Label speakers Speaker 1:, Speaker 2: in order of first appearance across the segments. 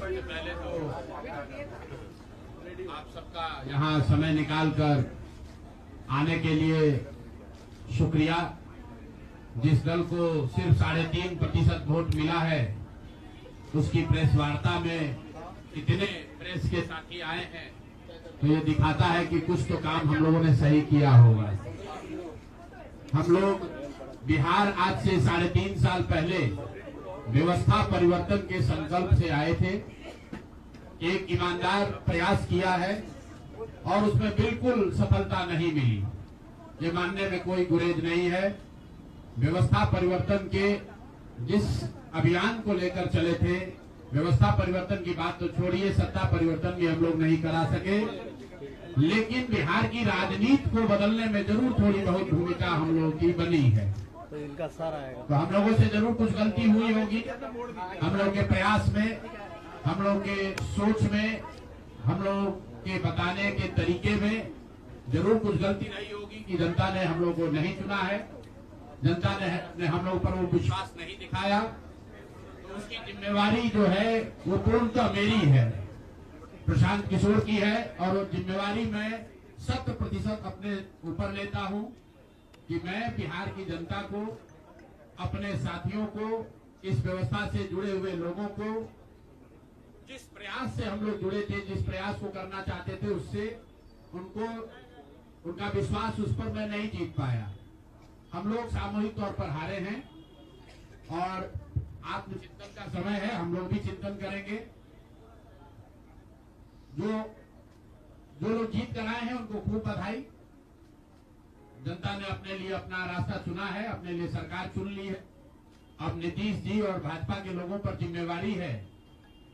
Speaker 1: सबसे पहले तो आप सबका यहाँ समय निकालकर आने के लिए शुक्रिया। जिस दल को सिर्फ 3.5% वोट मिला है, उसकी प्रेस वार्ता में इतने प्रेस के साथी आए हैं, तो ये दिखाता है कि कुछ तो काम हम लोगों ने सही किया होगा। हम लोग बिहार आज से 3.5 साल पहले व्यवस्था परिवर्तन के संकल्प से आए थे। एक ईमानदार प्रयास किया है और उसमें बिल्कुल सफलता नहीं मिली, ये मानने में कोई गुरेज नहीं है। व्यवस्था परिवर्तन के जिस अभियान को लेकर चले थे, व्यवस्था परिवर्तन की बात तो छोड़िए, सत्ता परिवर्तन भी हम लोग नहीं करा सके, लेकिन बिहार की राजनीति को बदलने में जरूर थोड़ी बहुत भूमिका हम लोगों की बनी है।
Speaker 2: तो इनका सारा आएगा,
Speaker 1: तो हम लोगों से जरूर कुछ गलती हुई होगी। हम लोग के प्रयास में, हम लोग के सोच में, हम लोग के बताने के तरीके में जरूर कुछ गलती रही होगी कि जनता ने हम लोग को नहीं चुना है, जनता ने हम लोग पर वो विश्वास नहीं दिखाया। तो उसकी जिम्मेवारी जो है वो पूर्णतः मेरी है, प्रशांत किशोर की है, और वो जिम्मेवारी मैं 100% अपने ऊपर लेता हूं कि मैं बिहार की जनता को, अपने साथियों को, इस व्यवस्था से जुड़े हुए लोगों को, जिस प्रयास से हम लोग जुड़े थे, जिस प्रयास को करना चाहते थे, उससे उनका विश्वास उस पर मैं नहीं जीत पाया। हम लोग सामूहिक तौर पर हारे हैं और आत्मचिंतन का समय है, हम लोग भी चिंतन करेंगे। जो लोग जीत कर आए हैं उनको खूब बधाई। जनता ने अपने लिए अपना रास्ता चुना है, अपने लिए सरकार चुन ली है। अब नीतीश जी और भाजपा के लोगों पर जिम्मेवारी है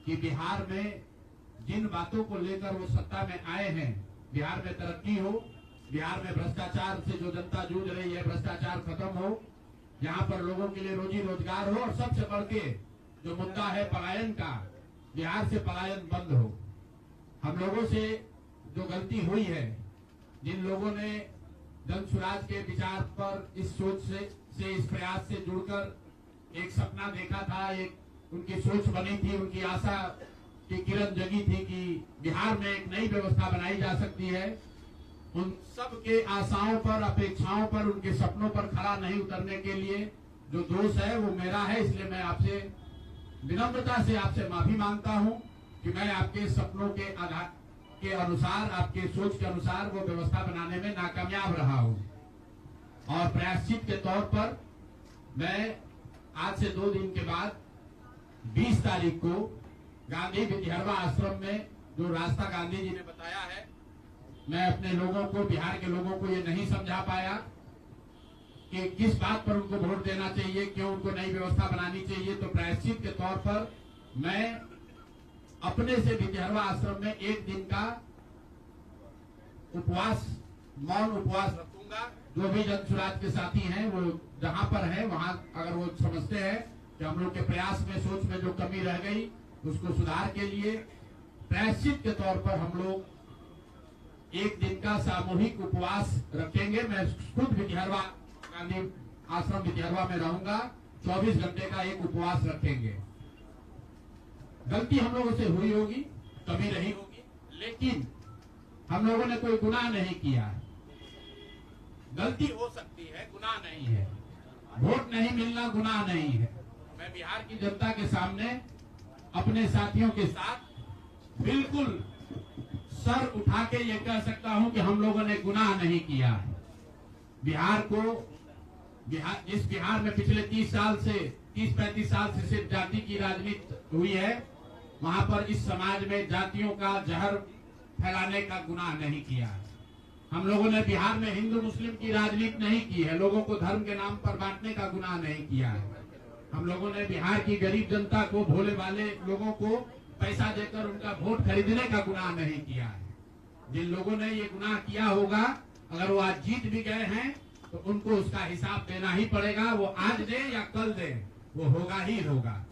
Speaker 1: कि बिहार में जिन बातों को लेकर वो सत्ता में आए हैं, बिहार में तरक्की हो, बिहार में भ्रष्टाचार से जो जनता जूझ रही है, भ्रष्टाचार खत्म हो, यहाँ पर लोगों के लिए रोजी रोजगार हो, और सबसे बढ़ के जो मुद्दा है पलायन का, बिहार से पलायन बंद हो। हम लोगों से जो गलती हुई है, जिन लोगों ने जन स्वराज के विचार पर इस सोच से इस प्रयास से जुड़कर एक सपना देखा था, एक उनकी सोच बनी थी, उनकी आशा की किरण जगी थी कि बिहार में एक नई व्यवस्था बनाई जा सकती है, उन सब के आशाओं पर, अपेक्षाओं पर, उनके सपनों पर खरा नहीं उतरने के लिए जो दोष है वो मेरा है। इसलिए मैं आपसे विनम्रता से आपसे माफी मांगता हूं कि मैं आपके सपनों के आधार के अनुसार, आपके सोच के अनुसार वो व्यवस्था बनाने में नाकामयाब रहा हूं। और प्रायश्चित के तौर पर मैं आज से 2 दिन के बाद 20 तारीख को गांधी विद्यारवा आश्रम में जो रास्ता गांधी जी ने बताया है, मैं अपने लोगों को, बिहार के लोगों को ये नहीं समझा पाया कि किस बात पर उनको वोट देना चाहिए, क्यों उनको नई व्यवस्था बनानी चाहिए। तो प्रायश्चित के तौर पर मैं अपने से विद्यारवा आश्रम में 1 दिन का उपवास, मौन उपवास रखूंगा। जो भी जन स्वराज के साथी हैं वो जहां पर है वहां, अगर वो समझते हैं कि हम लोग के प्रयास में, सोच में जो कमी रह गई, उसको सुधार के लिए प्रायश्चित के तौर पर हम लोग 1 दिन का सामूहिक उपवास रखेंगे। मैं खुद विद्यारवा, गांधी आश्रम विद्यारवा में रहूंगा, 24 घंटे का एक उपवास रखेंगे। गलती हम लोगों से हुई होगी, कभी रही होगी, लेकिन हम लोगों ने कोई गुनाह नहीं किया है। गलती हो सकती है, गुनाह नहीं है। वोट नहीं मिलना गुनाह नहीं है। मैं बिहार की जनता के सामने अपने साथियों के साथ बिल्कुल सर उठा के ये कह सकता हूं कि हम लोगों ने गुनाह नहीं किया है। बिहार को, जिस बिहार में पिछले 30-35 साल से सिर्फ जाति की राजनीति हुई है, वहां पर इस समाज में जातियों का जहर फैलाने का गुनाह नहीं किया है। हम लोगों ने बिहार में हिंदू मुस्लिम की राजनीति नहीं की है, लोगों को धर्म के नाम पर बांटने का गुनाह नहीं किया है। हम लोगों ने बिहार की गरीब जनता को, भोले वाले लोगों को पैसा देकर उनका वोट खरीदने का गुनाह नहीं किया है। जिन लोगों ने ये गुनाह किया होगा, अगर वो आज जीत भी गए हैं तो उनको उसका हिसाब देना ही पड़ेगा। वो आज दे या कल दे, वो होगा ही होगा।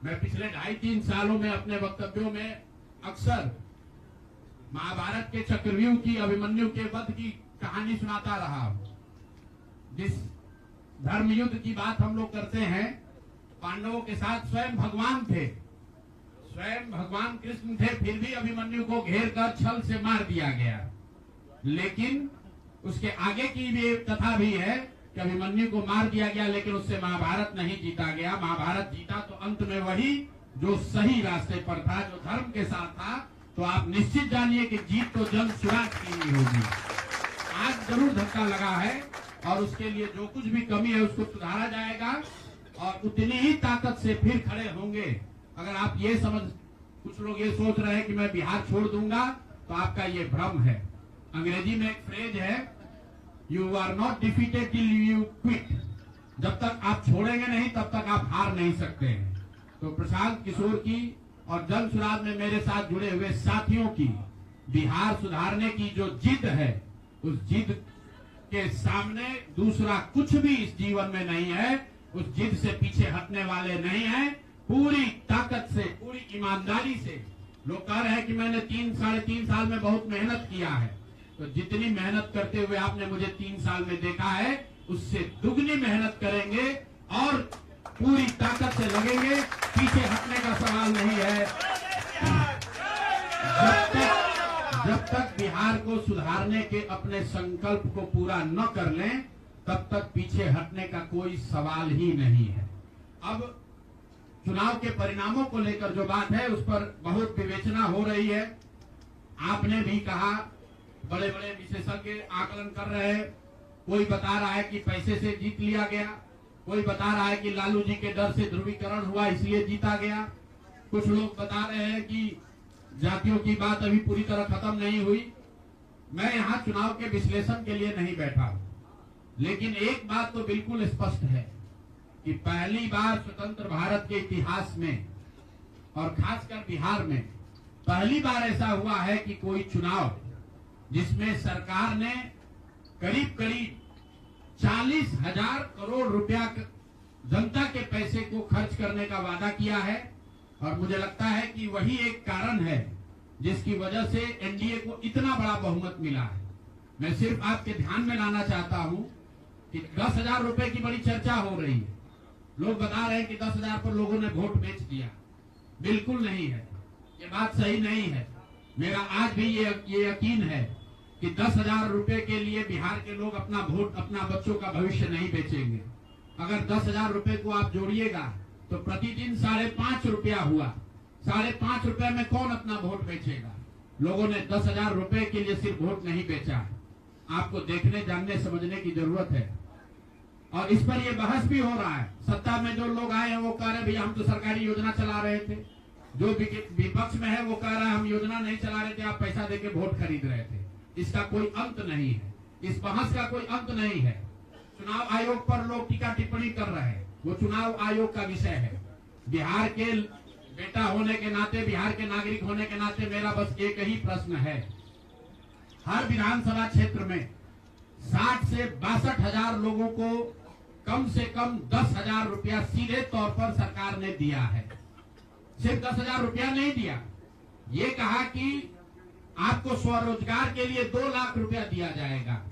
Speaker 1: मैं पिछले 2.5-3 सालों में अपने वक्तव्यों में अक्सर महाभारत के चक्रव्यूह की, अभिमन्यु के वध की कहानी सुनाता रहा। जिस धर्म युद्ध की बात हम लोग करते हैं, पांडवों के साथ स्वयं भगवान थे, स्वयं भगवान कृष्ण थे, फिर भी अभिमन्यु को घेर कर छल से मार दिया गया। लेकिन उसके आगे की भी कथा भी है कि अभिमन्यु को मार दिया गया, लेकिन उससे महाभारत नहीं जीता गया। महाभारत जीता तो अंत में वही जो सही रास्ते पर था, जो धर्म के साथ था। तो आप निश्चित जानिए कि जीत तो जन स्वराज की ही होगी। आज जरूर धक्का लगा है और उसके लिए जो कुछ भी कमी है उसको सुधारा जाएगा और उतनी ही ताकत से फिर खड़े होंगे। अगर आप ये कुछ लोग ये सोच रहे हैं कि मैं बिहार छोड़ दूंगा, तो आपका ये भ्रम है। अंग्रेजी में एक फ्रेज है, you are not defeated till you quit. जब तक आप छोड़ेंगे नहीं तब तक आप हार नहीं सकते हैं। तो प्रशांत किशोर की और जन स्वराज में मेरे साथ जुड़े हुए साथियों की बिहार सुधारने की जो जिद है, उस जिद के सामने दूसरा कुछ भी इस जीवन में नहीं है। उस जिद से पीछे हटने वाले नहीं हैं। पूरी ताकत से, पूरी ईमानदारी से लोग कह रहे हैं कि मैंने 3-3.5 साल में बहुत मेहनत किया है। तो जितनी मेहनत करते हुए आपने मुझे 3 साल में देखा है, उससे दुगनी मेहनत करेंगे और पूरी ताकत से लगेंगे। पीछे हटने का सवाल नहीं है। जब तक बिहार को सुधारने के अपने संकल्प को पूरा न कर लें, तब तक पीछे हटने का कोई सवाल ही नहीं है। अब चुनाव के परिणामों को लेकर जो बात है, उस पर बहुत विवेचना हो रही है। आपने भी कहा, बड़े बड़े विशेषज्ञ आकलन कर रहे हैं। कोई बता रहा है कि पैसे से जीत लिया गया, कोई बता रहा है कि लालू जी के डर से ध्रुवीकरण हुआ इसलिए जीता गया। कुछ लोग बता रहे हैं कि जातियों की बात अभी पूरी तरह खत्म नहीं हुई। मैं यहाँ चुनाव के विश्लेषण के लिए नहीं बैठा हूँ, लेकिन एक बात तो बिल्कुल स्पष्ट है कि पहली बार स्वतंत्र भारत के इतिहास में और खासकर बिहार में पहली बार ऐसा हुआ है कि कोई चुनाव जिसमें सरकार ने करीब करीब 40,000 करोड़ रुपया जनता के पैसे को खर्च करने का वादा किया है। और मुझे लगता है कि वही एक कारण है जिसकी वजह से एनडीए को इतना बड़ा बहुमत मिला है। मैं सिर्फ आपके ध्यान में लाना चाहता हूं कि 10,000 रुपए की बड़ी चर्चा हो रही है। लोग बता रहे हैं कि 10,000 पर लोगों ने वोट बेच दिया। बिल्कुल नहीं है, ये बात सही नहीं है। मेरा आज भी ये यकीन है कि 10,000 रुपए के लिए बिहार के लोग अपना वोट, अपना बच्चों का भविष्य नहीं बेचेंगे। अगर 10,000 रुपए को आप जोड़िएगा तो प्रतिदिन 5.5 रुपया हुआ। 5.5 रुपए में कौन अपना वोट बेचेगा? लोगों ने 10,000 रुपए के लिए सिर्फ वोट नहीं बेचा है। आपको देखने, जानने, समझने की जरूरत है। और इस पर ये बहस भी हो रहा है। सत्ता में जो लोग आए हैं वो कह रहे हैं भैया हम तो सरकारी योजना चला रहे थे। जो विपक्ष में है वो कह रहा है हम योजना नहीं चला रहे थे, आप पैसा देके वोट खरीद रहे थे। इसका कोई अंत नहीं है, इस बहस का कोई अंत नहीं है। चुनाव आयोग पर लोग टीका टिप्पणी कर रहे हैं, वो चुनाव आयोग का विषय है। बिहार के बेटा होने के नाते, बिहार के नागरिक होने के नाते मेरा बस एक ही प्रश्न है। हर विधानसभा क्षेत्र में 60 से 62,000 लोगों को कम से कम 10,000 रुपया सीधे तौर पर सरकार ने दिया है। सिर्फ 10,000 रुपया नहीं दिया, ये कहा कि आपको स्वरोजगार के लिए 2 लाख रुपया दिया जाएगा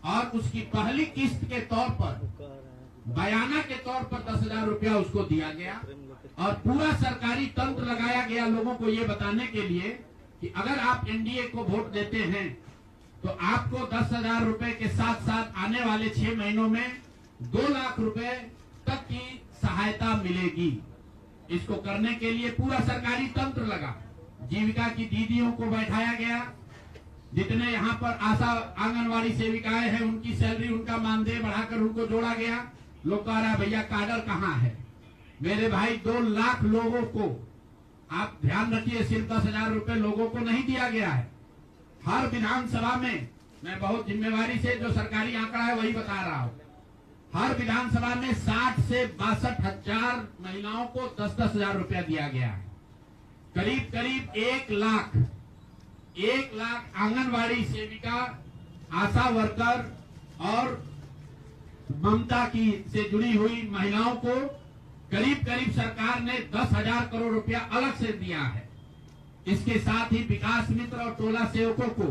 Speaker 1: और उसकी पहली किस्त के तौर पर, बयाना के तौर पर 10,000 रुपया उसको दिया गया। और पूरा सरकारी तंत्र लगाया गया लोगों को ये बताने के लिए कि अगर आप एनडीए को वोट देते हैं तो आपको 10,000 रुपए के साथ साथ आने वाले 6 महीनों में 2 लाख रुपए तक की सहायता मिलेगी। इसको करने के लिए पूरा सरकारी तंत्र लगा। जीविका की दीदियों को बैठाया गया। जितने यहाँ पर आशा आंगनवाड़ी सेविकाएं हैं उनकी सैलरी, उनका मानदेय बढ़ाकर उनको जोड़ा गया। लोग कह रहा है भैया काडर कहाँ है? मेरे भाई 2 लाख लोगों को, आप ध्यान रखिए, सिर्फ 10,000 रुपए लोगों को नहीं दिया गया है। हर विधानसभा में, मैं बहुत जिम्मेवारी से जो सरकारी आंकड़ा है वही बता रहा हूँ, हर विधानसभा में 60 से 62,000 महिलाओं को 10-10,000 रुपया दिया गया है। करीब करीब 1 लाख आंगनवाड़ी सेविका, आशा वर्कर और ममता की से जुड़ी हुई महिलाओं को करीब करीब सरकार ने 10,000 करोड़ रुपया अलग से दिया है। इसके साथ ही विकास मित्र और टोला सेवकों को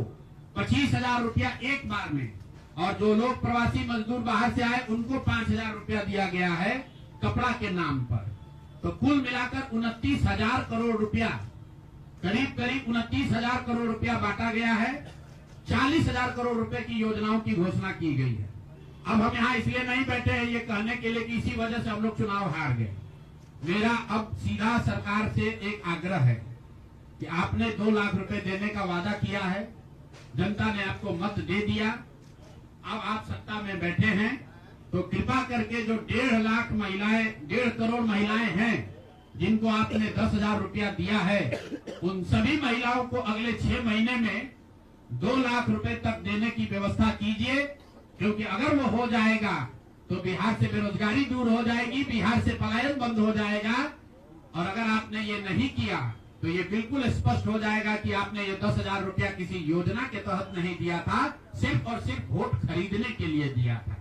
Speaker 1: 25,000 रुपया एक बार में, और जो लोग प्रवासी मजदूर बाहर से आए उनको 5,000 रुपया दिया गया है कपड़ा के नाम पर। तो कुल मिलाकर 29,000 करोड़ रुपया करीब करीब 29,000 करोड़ रुपया बांटा गया है। 40,000 करोड़ रुपए की योजनाओं की घोषणा की गई है। अब हम यहाँ इसलिए नहीं बैठे हैं ये कहने के लिए कि इसी वजह से हम लोग चुनाव हार गए। मेरा अब सीधा सरकार से एक आग्रह है कि आपने 2 लाख रुपए देने का वादा किया है, जनता ने आपको मत दे दिया, अब आप सत्ता में बैठे हैं, तो कृपा करके जो 1.5 लाख महिलाएं, 1.5 करोड़ महिलाएं हैं जिनको आपने 10,000 रुपया दिया है, उन सभी महिलाओं को अगले 6 महीने में 2 लाख रुपए तक देने की व्यवस्था कीजिए, क्योंकि अगर वो हो जाएगा तो बिहार से बेरोजगारी दूर हो जाएगी, बिहार से पलायन बंद हो जाएगा। और अगर आपने ये नहीं किया तो ये बिल्कुल स्पष्ट हो जाएगा कि आपने ये 10,000 रुपया किसी योजना के तहत नहीं दिया था, सिर्फ और सिर्फ वोट खरीदने के लिए दिया था।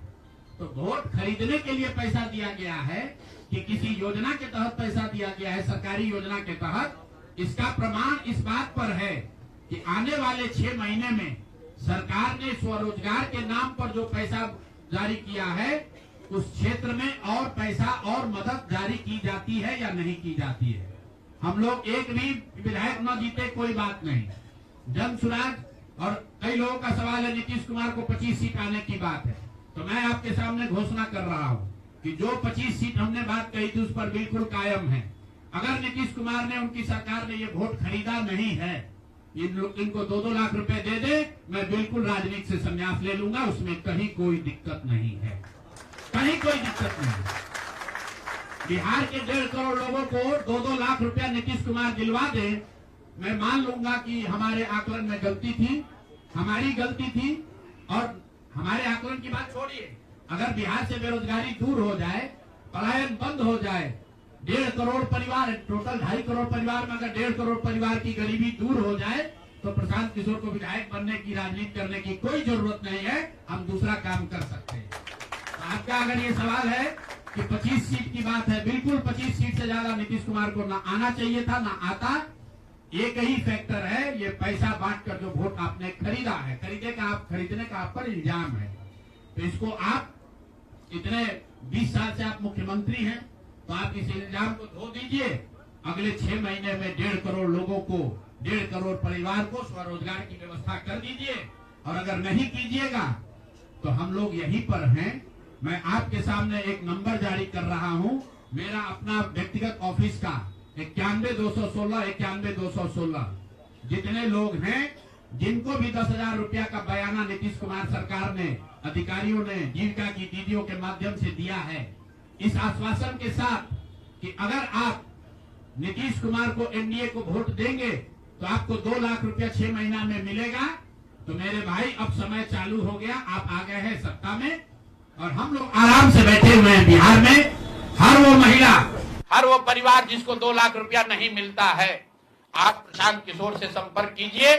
Speaker 1: तो वोट खरीदने के लिए पैसा दिया गया है कि किसी योजना के तहत पैसा दिया गया है, सरकारी योजना के तहत, इसका प्रमाण इस बात पर है कि आने वाले 6 महीने में सरकार ने स्वरोजगार के नाम पर जो पैसा जारी किया है, उस क्षेत्र में और पैसा और मदद जारी की जाती है या नहीं की जाती है। हम लोग एक भी विधायक न जीते कोई बात नहीं, जन सुराज। और कई लोगों का सवाल है नीतीश कुमार को 25 सीट आने की बात है, तो मैं आपके सामने घोषणा कर रहा हूँ कि जो 25 सीट हमने बात कही थी उस पर बिल्कुल कायम है। अगर नीतीश कुमार ने, उनकी सरकार ने ये वोट खरीदा नहीं है, इनको 2-2 लाख रुपए दे दे, मैं बिल्कुल राजनीति से संन्यास ले लूंगा, उसमें कहीं कोई दिक्कत नहीं है, कहीं कोई दिक्कत नहीं। बिहार के 1.5 करोड़ लोगों को 2-2 लाख रुपया नीतीश कुमार दिलवा दे, मैं मान लूंगा कि हमारे आकलन में गलती थी, हमारी गलती थी। और हमारे आकलन की बात छोड़िए, अगर बिहार से बेरोजगारी दूर हो जाए, पलायन बंद हो जाए, 1.5 करोड़ परिवार, टोटल 2.5 करोड़ परिवार में अगर 1.5 करोड़ परिवार की गरीबी दूर हो जाए, तो प्रशांत किशोर को विधायक बनने की, राजनीति करने की कोई जरूरत नहीं है, हम दूसरा काम कर सकते हैं। आपका अगर ये सवाल है कि 25 सीट की बात है, बिल्कुल 25 सीट से ज्यादा नीतीश कुमार को ना आना चाहिए था, ना आता। एक ही फैक्टर है, ये पैसा बांटकर जो वोट आपने खरीदा है, खरीदने का आप पर इल्जाम है, तो इसको आप इतने 20 साल से आप मुख्यमंत्री हैं, तो आप इस इल्जाम को धो दीजिए। अगले 6 महीने में 1.5 करोड़ लोगों को, 1.5 करोड़ परिवार को स्वरोजगार की व्यवस्था कर दीजिए। और अगर नहीं कीजिएगा तो हम लोग यहीं पर हैं। मैं आपके सामने एक नंबर जारी कर रहा हूं, मेरा अपना व्यक्तिगत ऑफिस का 91-216, 91-216। जितने लोग हैं जिनको भी 10,000 रुपया का बयाना नीतीश कुमार सरकार ने, अधिकारियों ने, जीविका की दीदियों के माध्यम से दिया है, इस आश्वासन के साथ कि अगर आप नीतीश कुमार को, एनडीए को वोट देंगे तो आपको 2 लाख रुपया 6 महीना में मिलेगा। तो मेरे भाई अब समय चालू हो गया, आप आ गए हैं सत्ता में और हम लोग आराम से बैठे हुए हैं बिहार में। हर वो महिला, हर वो परिवार जिसको 2 लाख रुपया नहीं मिलता है, आप प्रशांत किशोर से संपर्क कीजिए,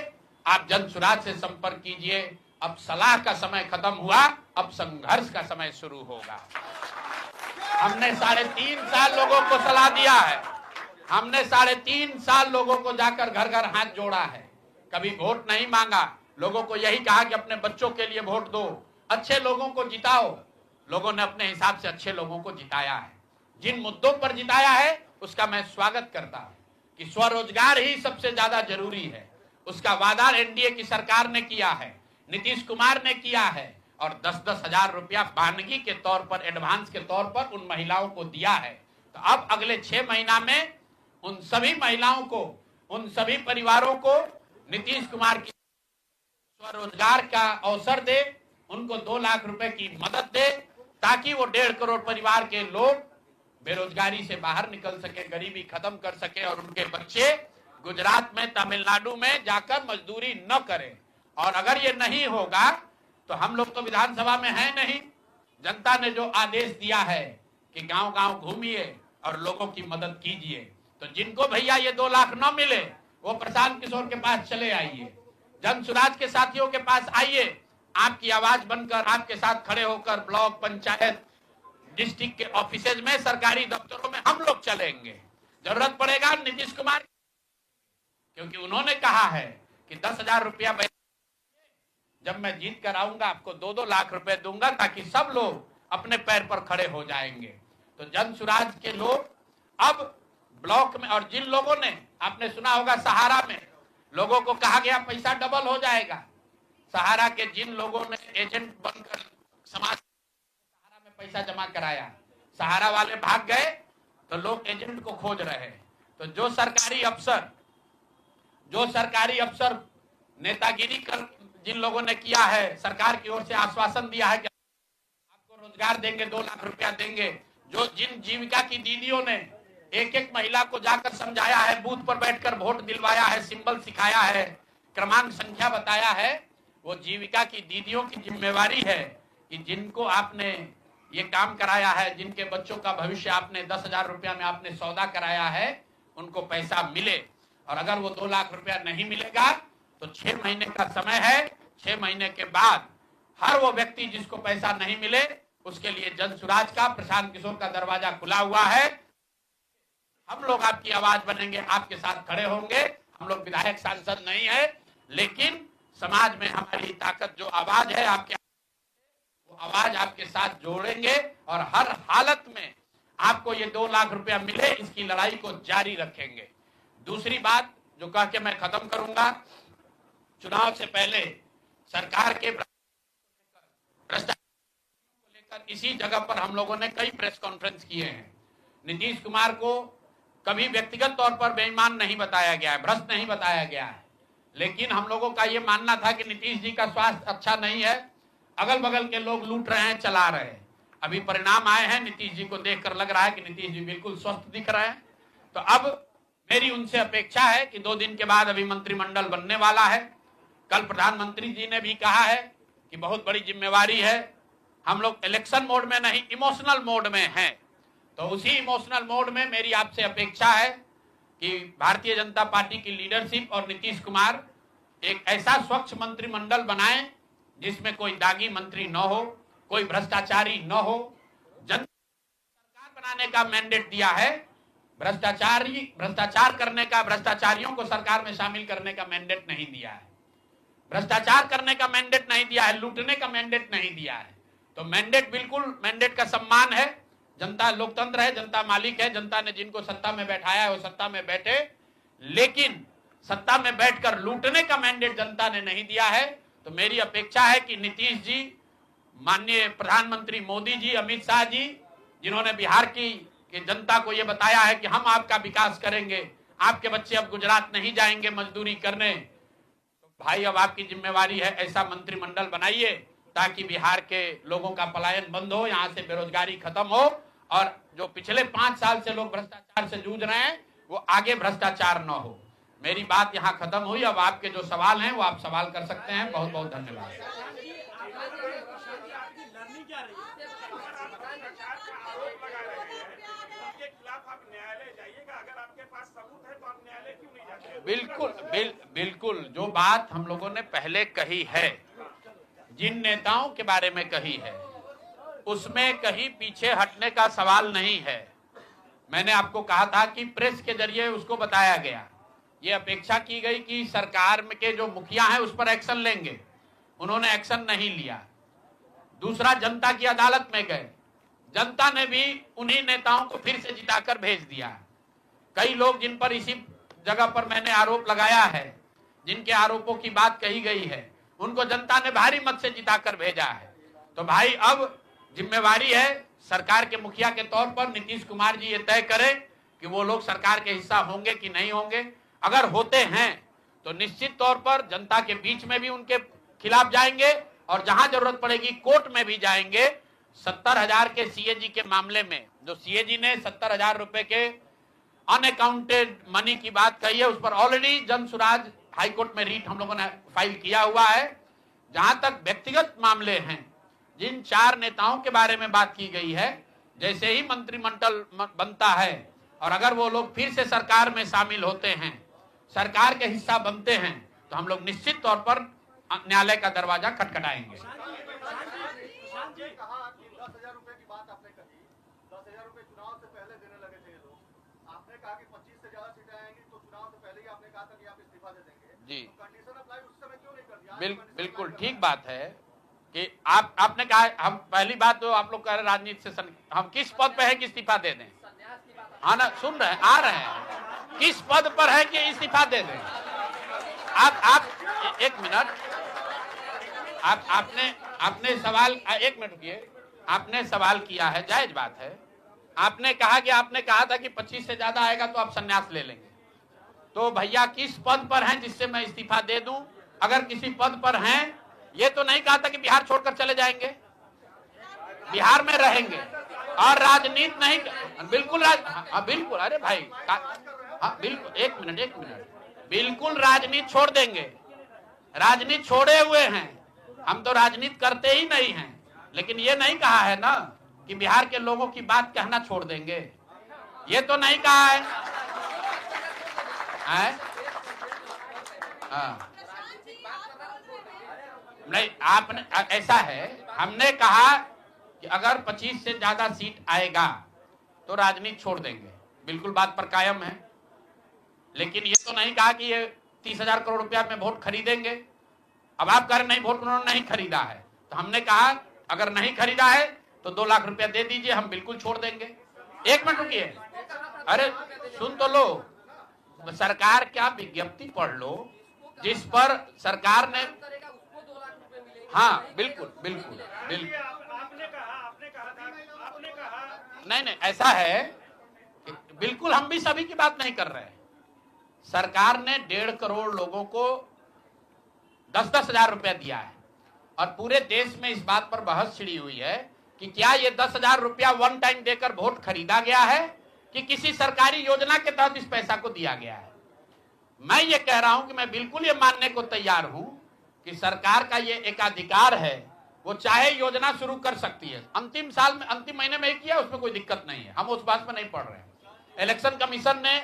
Speaker 1: आप जन सुराज से संपर्क कीजिए। अब सलाह का समय खत्म हुआ, अब संघर्ष का समय शुरू होगा। हमने 3.5 साल लोगों को सलाह दिया है, हमने 3.5 साल लोगों को जाकर घर घर हाथ जोड़ा है, कभी वोट नहीं मांगा। लोगों को यही कहा कि अपने बच्चों के लिए वोट दो, अच्छे लोगों को जिताओ। लोगों ने अपने हिसाब से अच्छे लोगों को जिताया है। जिन मुद्दों पर जिताया है उसका मैं स्वागत करता हूं कि स्वरोजगार ही सबसे ज्यादा जरूरी है। उसका वादा एनडीए की सरकार ने किया है, नीतीश कुमार ने किया है, और 10-10 हजार रुपया बानगी के तौर पर, एडवांस के तौर पर उन महिलाओं को दिया है। तो अब अगले 6 महीना में उन सभी महिलाओं को, उन सभी परिवारों को नीतीश कुमार की स्वरोजगार का अवसर दे, उनको 2 लाख रुपए की मदद दे, ताकि वो 1.5 करोड़ परिवार के लोग बेरोजगारी से बाहर निकल सके, गरीबी खत्म कर सके और उनके बच्चे गुजरात में, तमिलनाडु में जाकर मजदूरी न करें। और अगर ये नहीं होगा तो हम लोग तो विधानसभा में हैं नहीं। जनता ने जो आदेश दिया है कि गांव-गांव घूमिए और लोगों की मदद कीजिए, तो जिनको भैया ये 2 लाख न मिले वो प्रशांत किशोर के पास चले आइए, जन सुराज के साथियों के पास आइए। आपकी आवाज बनकर, आपके साथ खड़े होकर ब्लॉक, पंचायत, डिस्ट्रिक्ट के ऑफिसेज में, सरकारी दफ्तरों में हम लोग चलेंगे। जरूरत पड़ेगा नीतीश कुमार, क्योंकि उन्होंने कहा है कि 10,000 रुपया जब मैं जीत कर आऊंगा आपको 2-2 लाख रुपए दूंगा, ताकि सब लोग अपने पैर पर खड़े हो जाएंगे। तो जन सुराज के लोग अब ब्लॉक में, और जिन लोगों ने
Speaker 2: आपने सुना होगा सहारा में लोगों को कहा गया पैसा डबल हो जाएगा। सहारा के जिन लोगों ने एजेंट बनकर समाज सहारा में पैसा जमा कराया, सहारा वाले भाग गए तो लोग एजेंट को खोज रहे हैं। तो जो सरकारी अफसर नेतागिरी कर जिन लोगों ने किया है, सरकार की ओर से आश्वासन दिया है कि आपको रोजगार देंगे, 2 लाख रुपया देंगे, जिन जीविका की दीदियों ने एक एक महिला को जाकर समझाया है, बूथ पर बैठकर वोट दिलवाया है, सिंबल सिखाया है, क्रमांक संख्या बताया है, वो जीविका की दीदियों की जिम्मेवारी है कि जिनको आपने ये काम कराया है, जिनके बच्चों का भविष्य आपने 10,000 रुपया में आपने सौदा कराया है, उनको पैसा मिले। और अगर वो 2 लाख रुपया नहीं मिलेगा तो 6 महीने का समय है। 6 महीने के बाद हर वो व्यक्ति जिसको पैसा नहीं मिले उसके लिए जन सुराज का, प्रशांत किशोर का दरवाजा खुला हुआ है। हम लोग आपकी आवाज बनेंगे, आपके साथ खड़े होंगे। हम लोग विधायक सांसद नहीं है, लेकिन समाज में हमारी ताकत जो आवाज है, आपके वो आवाज आपके साथ जोड़ेंगे और हर हालत में आपको ये 2 लाख रुपया मिले, इसकी लड़ाई को जारी रखेंगे। दूसरी बात जो कह के मैं खत्म करूंगा, चुनाव से पहले सरकार के भ्रष्टाचार को लेकर इसी जगह पर हम लोगों ने कई प्रेस कॉन्फ्रेंस किए हैं। नीतीश कुमार को कभी व्यक्तिगत तौर पर बेईमान नहीं बताया गया है, भ्रष्ट नहीं बताया गया है, लेकिन हम लोगों का ये मानना था कि नीतीश जी का स्वास्थ्य अच्छा नहीं है, अगल बगल के लोग लूट रहे हैं, चला रहे हैं। अभी परिणाम आए हैं, नीतीश जी को देखकर लग रहा है कि नीतीश जी बिल्कुल स्वस्थ दिख रहे हैं। तो अब मेरी उनसे अपेक्षा है कि 2 दिन के बाद अभी मंत्रिमंडल बनने वाला है। कल प्रधानमंत्री जी ने भी कहा है कि बहुत बड़ी जिम्मेवारी है, हम लोग इलेक्शन मोड में नहीं, इमोशनल मोड में हैं। तो उसी इमोशनल मोड में मेरी आपसे अपेक्षा है कि भारतीय जनता पार्टी की लीडरशिप और नीतीश कुमार एक ऐसा स्वच्छ मंत्रिमंडल बनाएं जिसमें कोई दागी मंत्री न हो, कोई भ्रष्टाचारी न हो। जनता सरकार बनाने का मैंडेट दिया है, भ्रष्टाचार करने का, भ्रष्टाचारियों को सरकार में शामिल करने का मैंडेट नहीं दिया है, भ्रष्टाचार करने का मैंडेट नहीं दिया है, लूटने का मैंडेट नहीं दिया है। तो मैंडेट, बिल्कुल मैंडेट का सम्मान है। जनता लोकतंत्र है, जनता मालिक है, जनता ने जिनको सत्ता में बैठाया है वो सत्ता में बैठे, लेकिन सत्ता में बैठकर लूटने का मैंडेट जनता ने नहीं दिया है। तो मेरी अपेक्षा है कि नीतीश जी, माननीय प्रधानमंत्री मोदी जी, अमित शाह जी, जिन्होंने बिहार की जनता को यह बताया है कि हम आपका विकास करेंगे, आपके बच्चे अब गुजरात नहीं जाएंगे मजदूरी करने, तो भाई अब आपकी जिम्मेवारी है ऐसा मंत्रिमंडल बनाइए ताकि बिहार के लोगों का पलायन बंद हो, यहाँ से बेरोजगारी खत्म हो और जो पिछले 5 साल से लोग भ्रष्टाचार से जूझ रहे हैं वो आगे भ्रष्टाचार न हो। मेरी बात यहाँ खत्म हुई। अब आपके जो सवाल हैं वो आप सवाल कर सकते हैं। बहुत बहुत धन्यवाद। बिल्कुल जो बात हम लोगों ने पहले कही है, जिन नेताओं के बारे में कही है, उसमें कहीं पीछे हटने का सवाल नहीं है। मैंने आपको कहा था कि प्रेस के जरिए उसको बताया गया, ये अपेक्षा की गई कि सरकार में के जो मुखिया हैं उस पर एक्शन लेंगे, उन्होंने एक्शन नहीं लिया। दूसरा, जनता की अदालत में गए, जनता ने भी उन्हीं नेताओं को फिर से जिताकर भेज दिया। कई लोग जिन पर इसी जगह पर मैंने आरोप लगाया है, जिनके आरोपों की बात कही गई है, उनको जनता ने भारी मत से जिताकर भेजा है। तो भाई अब जिम्मेवारी है सरकार के मुखिया के तौर पर नीतीश कुमार जी ये तय करें कि वो लोग सरकार के हिस्सा होंगे कि नहीं होंगे। अगर होते हैं तो निश्चित तौर पर जनता के बीच में भी उनके खिलाफ जाएंगे और जहां जरूरत पड़ेगी कोर्ट में भी जाएंगे। 70,000 के सीएजी के मामले में जो सीएजी ने 70,000 रुपए के अनअकाउंटेड मनी की बात कही है, उस पर ऑलरेडी जन सुराज हाईकोर्ट में रीट हम लोगों ने फाइल किया हुआ है। जहां तक व्यक्तिगत मामले हैं, जिन 4 नेताओं के बारे में बात की गई है, जैसे ही मंत्रिमंडल बनता है और अगर वो लोग फिर से सरकार में शामिल होते हैं, सरकार के हिस्सा बनते हैं, तो हम लोग निश्चित तौर पर न्यायालय का दरवाजा खटखटाएंगे। जी, बिल्कुल ठीक बात है कि आपने कहा। हम पहली बात तो आप लोग कह रहे राजनीति से हम किस पद पे है कि इस्तीफा दे दें? हाँ ना, सुन रहे हैं, आ रहे हैं। किस पद पर है कि इस्तीफा दे दें। आप एक मिनट, आपने सवाल, एक मिनट रुकिए, आपने सवाल किया है, जायज बात है। आपने कहा था कि 25 से ज्यादा आएगा तो आप संन्यास ले लेंगे। तो भैया किस पद पर हैं जिससे मैं इस्तीफा दे दूं? अगर किसी पद पर हैं, ये तो नहीं कहा था कि बिहार छोड़कर चले जाएंगे, बिहार में रहेंगे और राजनीति नहीं, बिल्कुल बिल्कुल, अरे भाई बिल्कुल, एक मिनट, बिल्कुल राजनीति छोड़ देंगे, राजनीति छोड़े हुए हैं, हम तो राजनीति करते ही नहीं हैं। लेकिन ये नहीं कहा है ना कि बिहार के लोगों की बात कहना छोड़ देंगे, ये तो नहीं कहा है। नहीं, आपने, ऐसा है, हमने कहा कि अगर 25 से ज्यादा सीट आएगा तो राजनीति छोड़ देंगे, बिल्कुल बात पर कायम है। लेकिन ये तो नहीं कहा कि ये 30,000 करोड़ रुपया में वोट खरीदेंगे। अब आप कह रहे नहीं, वोट उन्होंने नहीं खरीदा है, तो हमने कहा अगर नहीं खरीदा है तो 2 लाख रुपया दे दीजिए, हम बिल्कुल छोड़ देंगे। एक मिनट रुकिए, अरे सुन तो लो, सरकार क्या विज्ञप्ति पढ़ लो जिस पर सरकार ने, हाँ बिल्कुल बिल्कुल बिल्कुल, नहीं ऐसा है, बिल्कुल हम भी सभी की बात नहीं कर रहे हैं। सरकार ने 1.5 करोड़ लोगों को 10-10 हजार रुपया दिया है और पूरे देश में इस बात पर बहस छिड़ी हुई है कि क्या ये 10,000 रुपया वन टाइम देकर वोट खरीदा गया है कि किसी सरकारी योजना के तहत इस पैसा को दिया गया है। मैं ये कह रहा हूं कि मैं बिल्कुल ये मानने को तैयार हूं कि सरकार का ये एकाधिकार है, वो चाहे योजना शुरू कर सकती है। अंतिम साल में, अंतिम महीने में ही किया, उसमें कोई दिक्कत नहीं है, हम उस बात में नहीं पड़ रहे हैं। इलेक्शन कमीशन ने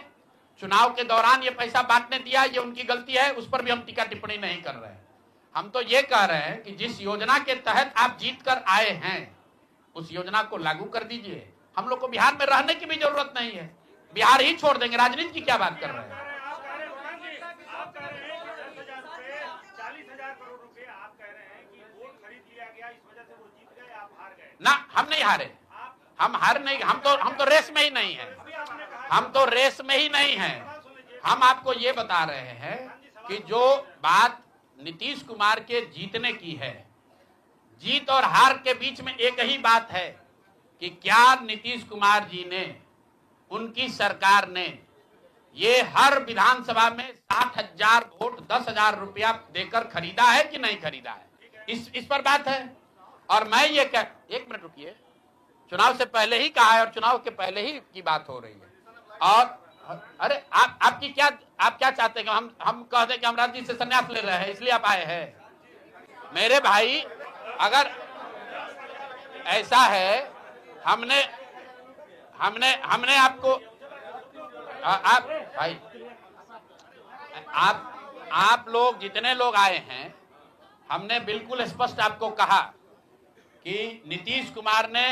Speaker 2: चुनाव के दौरान ये पैसा बांटने दिया, ये उनकी गलती है, उस पर भी हम टीका टिप्पणी नहीं कर रहे हैं। हम तो ये कह रहे हैं कि जिस योजना के तहत आप जीत कर आए हैं उस योजना को लागू कर दीजिए। हम लोग को बिहार में रहने की भी जरूरत नहीं है, बिहार ही छोड़ देंगे, राजनीति की क्या बात कर रहे हैं। ना, हम नहीं हारे, हम हार नहीं, हम तो रेस में ही नहीं है, हम तो रेस में ही नहीं है। हम आपको ये बता रहे हैं कि जो बात नीतीश कुमार के जीतने की है, जीत और हार के बीच में एक ही बात है कि क्या नीतीश कुमार जी ने, उनकी सरकार ने ये हर विधानसभा में 60,000 वोट 10,000 रुपया देकर खरीदा है कि नहीं खरीदा है, इस पर बात है। और मैं ये कह, एक मिनट रुकिए, चुनाव से पहले ही कहा है और चुनाव के पहले ही की बात हो रही है। और अरे आप क्या चाहते हैं कि हम कहते हैं कि हम राजनीति से संन्यास ले रहे हैं इसलिए आप आए हैं? मेरे भाई, अगर ऐसा है, हमने आपको, आप भाई, आप लोग जितने लोग आए हैं, हमने बिल्कुल स्पष्ट आपको कहा कि नीतीश कुमार ने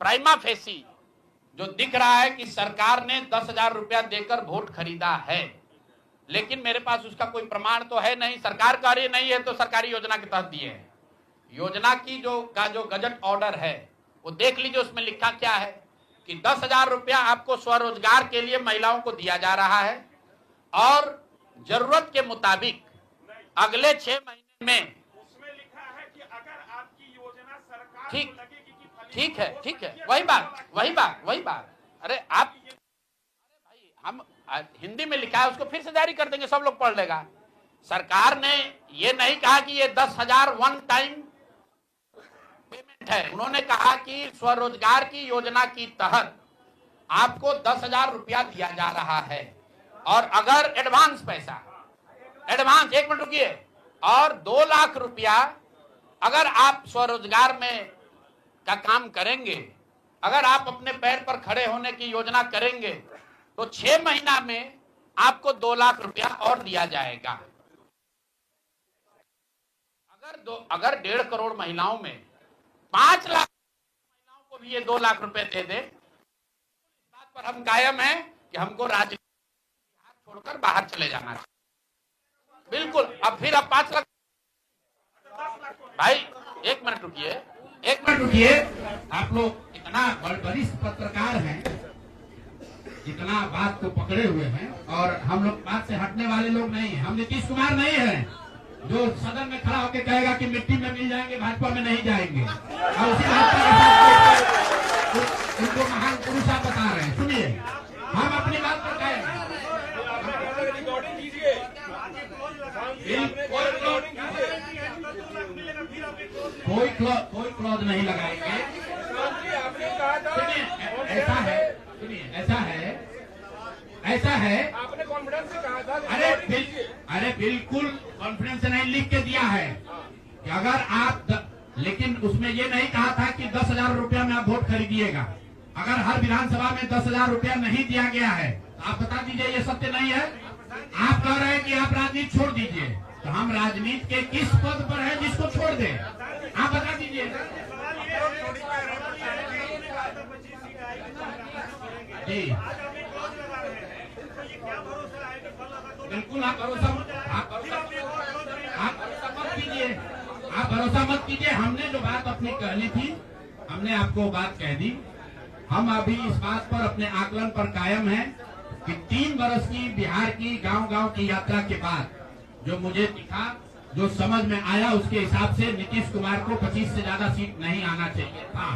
Speaker 2: प्राइमा फेसी जो दिख रहा है कि सरकार ने 10,000 रुपया देकर वोट खरीदा है, लेकिन मेरे पास उसका कोई प्रमाण तो है नहीं। सरकार कह रही नहीं है तो सरकारी योजना के तहत दिए हैं। योजना की जो गजट ऑर्डर है वो देख लीजिए, उसमें लिखा क्या है कि 10,000 रुपया आपको स्वरोजगार के लिए महिलाओं को दिया जा रहा है और जरूरत के मुताबिक अगले 6 महीने में,
Speaker 3: उसमें लिखा है कि अगर आपकी योजना सरकार
Speaker 2: ठीक
Speaker 3: को लगेगी कि
Speaker 2: ठीक है, वही बात। अरे आप, अरे भाई, हम हिंदी में लिखा है, उसको फिर से जारी कर देंगे, सब लोग पढ़ लेगा। सरकार ने ये नहीं कहा कि ये 10,000 वन टाइम पेमेंट है, उन्होंने कहा कि स्वरोजगार की योजना की तहत आपको 10,000 रुपया दिया जा रहा है और अगर एडवांस पैसा, एडवांस, एक मिनट रुकिए, और 2 लाख रुपया अगर आप स्वरोजगार में का काम करेंगे, अगर आप अपने पैर पर खड़े होने की योजना करेंगे तो 6 महीना में आपको 2 लाख रुपया और दिया जाएगा। अगर 1.5 करोड़ महिलाओं में 5 लाख महिलाओं को भी ये 2 लाख रुपए दे दे, इस बात पर हम कायम हैं कि हमको राजनीति छोड़कर बाहर चले जाना चाहिए। बिल्कुल, अब फिर अब 5 लाख, भाई एक मिनट रुकिए,
Speaker 1: आप लोग इतना वरिष्ठ पत्रकार हैं, इतना बात को पकड़े हुए हैं और हम लोग बात से हटने वाले लोग नहीं हैं। हम नीतीश कुमार नहीं है जो सदन में खड़ा होकर कहेगा कि मिट्टी में मिल जाएंगे, भाजपा में नहीं जाएंगे। और उसी उनको महान पुरुष आप बता रहे हैं। सुनिए, हम अपनी बात पर कहें, कोई क्लॉज नहीं लगाएंगे। सुनिए, ऐसा है
Speaker 3: आपने कॉन्फिडेंस से कहा था।
Speaker 1: अरे बिल्कुल कॉन्फिडेंस से नहीं, लिख के दिया है कि अगर आप लेकिन उसमें ये नहीं कहा था कि 10,000 रुपया में आप वोट खरीदिएगा। अगर हर विधानसभा में 10,000 रुपया नहीं दिया गया है तो आप बता दीजिए ये सत्य नहीं है। आप कह रहे हैं कि आप राजनीति छोड़ दीजिए, तो हम राजनीति के किस पद पर है जिसको छोड़ दें? आप बता दीजिए जी। बिल्कुल आप भरोसा मत कीजिए, आप भरोसा मत कीजिए। हमने जो बात अपनी कहनी थी हमने आपको बात कह दी। हम अभी इस बात पर अपने आकलन पर कायम हैं कि 3 वर्ष की बिहार की गांव-गांव की यात्रा के बाद जो मुझे दिखा, जो समझ में आया, उसके हिसाब से नीतीश कुमार को 25 से ज्यादा सीट नहीं आना चाहिए था।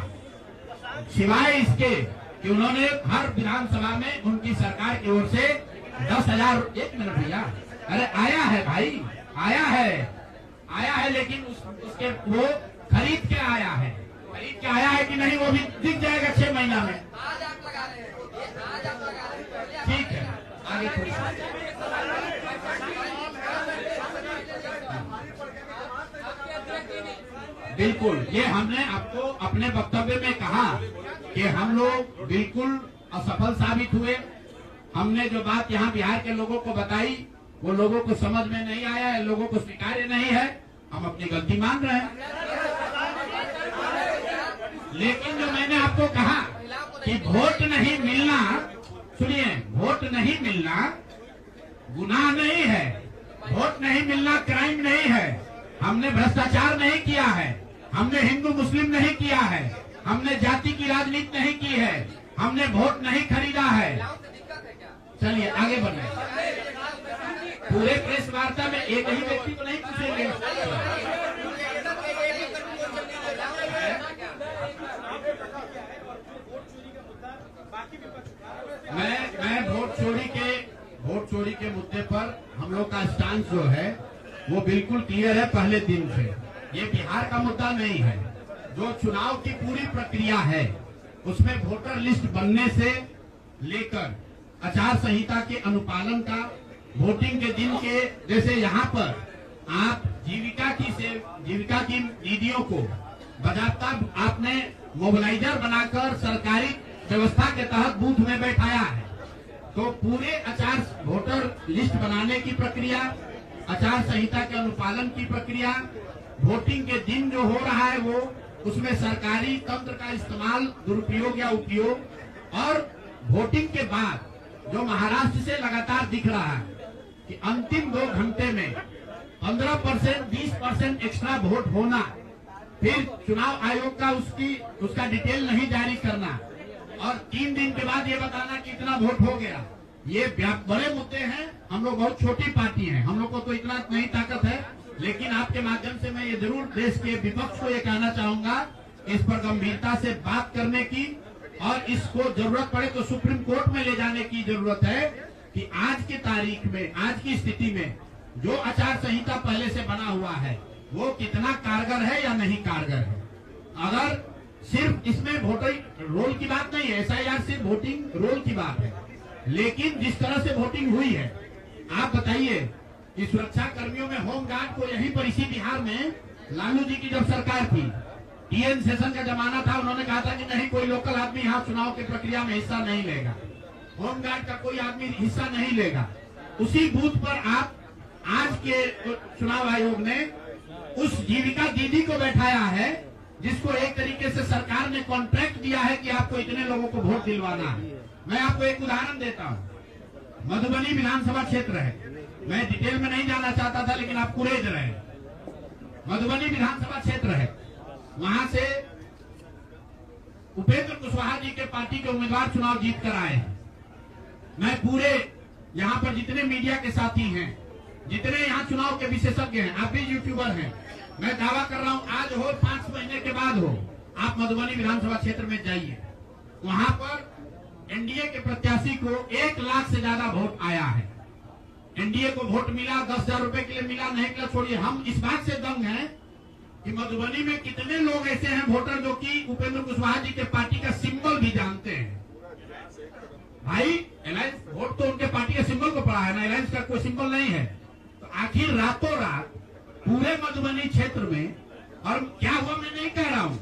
Speaker 1: सिवाय इसके कि उन्होंने हर विधानसभा में उनकी सरकार की ओर से 10,000। 1 मिनट भैया, अरे आया है भाई, आया है लेकिन उसके वो खरीद के आया है कि नहीं वो भी दिख जाएगा 6 महीना में। ठीक है, आगे बिल्कुल, ये हमने आपको अपने वक्तव्य में कहा कि हम लोग बिल्कुल असफल साबित हुए। हमने जो बात यहाँ बिहार के लोगों को बताई वो लोगों को समझ में नहीं आया है, लोगों को स्वीकार्य नहीं है। हम अपनी गलती मान रहे हैं। लेकिन जो मैंने आपको कहा कि वोट नहीं मिलना, सुनिए, वोट नहीं मिलना गुनाह नहीं है, वोट नहीं मिलना क्राइम नहीं है। हमने भ्रष्टाचार नहीं किया है, हमने हिंदू मुस्लिम नहीं किया है, हमने जाति की राजनीति नहीं की है, हमने वोट नहीं खरीदा है। चलिए आगे बढ़े। पूरे प्रेस वार्ता में एक ही व्यक्ति को नहीं पूछेंगे। मैं वोट चोरी के मुद्दे पर हम लोग का स्टांस जो है वो बिल्कुल क्लियर है पहले दिन से। ये बिहार का मुद्दा नहीं है। जो चुनाव की पूरी प्रक्रिया है उसमें वोटर लिस्ट बनने से लेकर आचार संहिता के अनुपालन का, वोटिंग के दिन के, जैसे यहाँ पर आप जीविका की दीदियों को बाकायदा आपने मोबिलाइजर बनाकर सरकारी व्यवस्था के तहत बूथ में बैठाया है। तो पूरे वोटर लिस्ट बनाने की प्रक्रिया, आचार संहिता के अनुपालन की प्रक्रिया, वोटिंग के दिन जो हो रहा है वो, उसमें सरकारी तंत्र का इस्तेमाल, दुरुपयोग या उपयोग, और वोटिंग के बाद जो महाराष्ट्र से लगातार दिख रहा है कि अंतिम 2 घंटे में 15%, 20% एक्स्ट्रा वोट होना, फिर चुनाव आयोग का उसका डिटेल नहीं जारी करना, और 3 दिन के बाद ये बताना कि इतना वोट हो गया। ये बड़े मुद्दे हैं। हम लोग बहुत छोटी पार्टी हैं, हम लोग को तो इतना नहीं ताकत है, लेकिन आपके माध्यम से मैं ये जरूर देश के विपक्ष को ये कहना चाहूंगा, इस पर गंभीरता से बात करने की, और इसको जरूरत पड़े तो सुप्रीम कोर्ट में ले जाने की जरूरत है कि आज की तारीख में, आज की स्थिति में जो आचार संहिता पहले से बना हुआ है वो कितना कारगर है या नहीं कारगर है। अगर सिर्फ इसमें वोटर रोल की बात नहीं है, SIR सिर्फ वोटिंग रोल की बात है, लेकिन जिस तरह से वोटिंग हुई है, आप बताइए कि सुरक्षा कर्मियों में होमगार्ड को यहीं पर इसी बिहार में लालू जी की जब सरकार थी, TN सेशन का जमाना था, उन्होंने कहा था कि नहीं कोई लोकल आदमी यहाँ चुनाव की प्रक्रिया में हिस्सा नहीं लेगा, होमगार्ड का कोई आदमी हिस्सा नहीं लेगा। उसी बूथ पर आप आज के चुनाव आयोग ने उस जीविका दीदी को बैठाया है जिसको एक तरीके से सरकार ने कॉन्ट्रैक्ट दिया है कि आपको इतने लोगों को वोट दिलवाना है। मैं आपको एक उदाहरण देता हूँ। मधुबनी विधानसभा क्षेत्र है, मैं डिटेल में नहीं जाना चाहता था लेकिन आप कुरेद रहे। मधुबनी विधानसभा क्षेत्र है, वहां से उपेंद्र कुशवाहा जी के पार्टी के उम्मीदवार चुनाव जीत कर आए हैं। मैं पूरे यहाँ पर जितने मीडिया के साथी हैं, जितने यहाँ चुनाव के विशेषज्ञ हैं, आप भी यूट्यूबर हैं, मैं दावा कर रहा हूँ आज हो 5 महीने के बाद हो, आप मधुबनी विधानसभा क्षेत्र में जाइए, वहां पर एनडीए के प्रत्याशी को 1 लाख से ज्यादा वोट आया है। एनडीए को वोट मिला, 10,000 रुपए के लिए मिला, नहीं मिला छोड़िए, हम इस बात से दंग हैं कि मधुबनी में कितने लोग ऐसे हैं वोटर जो कि उपेंद्र कुशवाहा जी के पार्टी का सिंबल भी जानते हैं। भाई अलायंस वोट तो उनके पार्टी के सिंबल को पड़ा है ना, अलायंस का कोई सिंबल नहीं है। तो आखिर रातों रात पूरे मधुबनी क्षेत्र में, और क्या हुआ मैं नहीं कह रहा हूँ,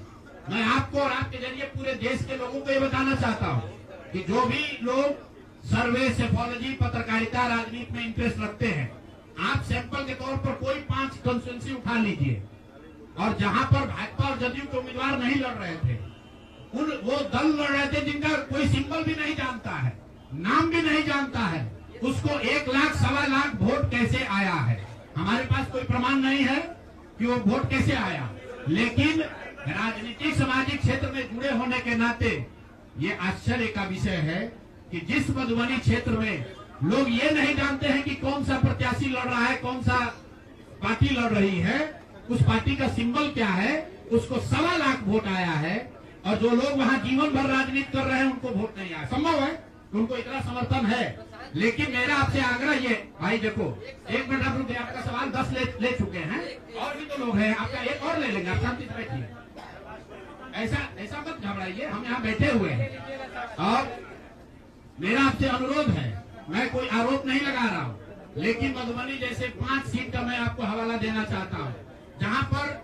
Speaker 1: मैं आपको और आपके जरिए पूरे देश के लोगों को ये बताना चाहता हूँ कि जो भी लोग सर्वे, सेफोलॉजी, पत्रकारिता, राजनीति में इंटरेस्ट रखते हैं, आप सैंपल के तौर पर कोई 5 कंस्टिट्यूंसी उठा लीजिए, और जहां पर भाजपा और जदयू के उम्मीदवार नहीं लड़ रहे थे, वो दल लड़ रहे थे जिनका कोई सिंबल भी नहीं जानता है, नाम भी नहीं जानता है, उसको 1 लाख, 1.25 लाख वोट कैसे आया है? हमारे पास कोई प्रमाण नहीं है कि वो वोट कैसे आया, लेकिन राजनीतिक सामाजिक क्षेत्र में जुड़े होने के नाते ये आश्चर्य का विषय है कि जिस मधुबनी क्षेत्र में लोग ये नहीं जानते हैं कि कौन सा प्रत्याशी लड़ रहा है, कौन सा पार्टी लड़ रही है, उस पार्टी का सिंबल क्या है, उसको 1.25 लाख वोट आया है, और जो लोग वहां जीवन भर राजनीति कर रहे हैं उनको वोट नहीं आया। संभव है उनको इतना समर्थन है, लेकिन मेरा आपसे आग्रह ये, भाई देखो 1 मिनट आप रुकिए, आपका सवाल 10 ले चुके हैं, और भी तो लोग हैं, आपका एक और ले लेंगे, आप शांति से बैठिए, ऐसा मत घबराइए, हम यहाँ बैठे हुए हैं। और मेरा आपसे अनुरोध है, मैं कोई आरोप नहीं लगा रहा हूँ, लेकिन मधुबनी जैसे 5 सीट का मैं आपको हवाला देना चाहता हूँ, जहाँ पर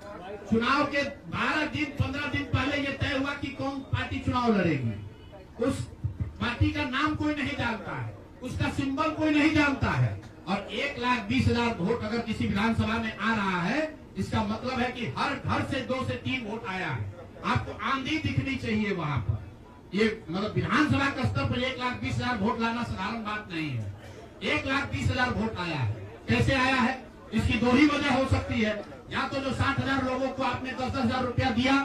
Speaker 1: चुनाव के 12 दिन 15 दिन पहले ये तय हुआ कि कौन पार्टी चुनाव लड़ेगी, उस पार्टी का नाम कोई नहीं जानता है, उसका सिंबल कोई नहीं जानता है, और 1,20,000 वोट अगर किसी विधानसभा में आ रहा है, इसका मतलब है कि हर घर से 2 से 3 वोट आया है। आपको आंधी दिखनी चाहिए वहां पर। ये मतलब विधानसभा के स्तर पर 1,20,000 वोट लाना साधारण बात नहीं है। 1,20,000 वोट आया है, कैसे आया है? इसकी 2 ही वजह हो सकती है, या तो जो 60,000 लोगों को आपने 10,000 रुपया दिया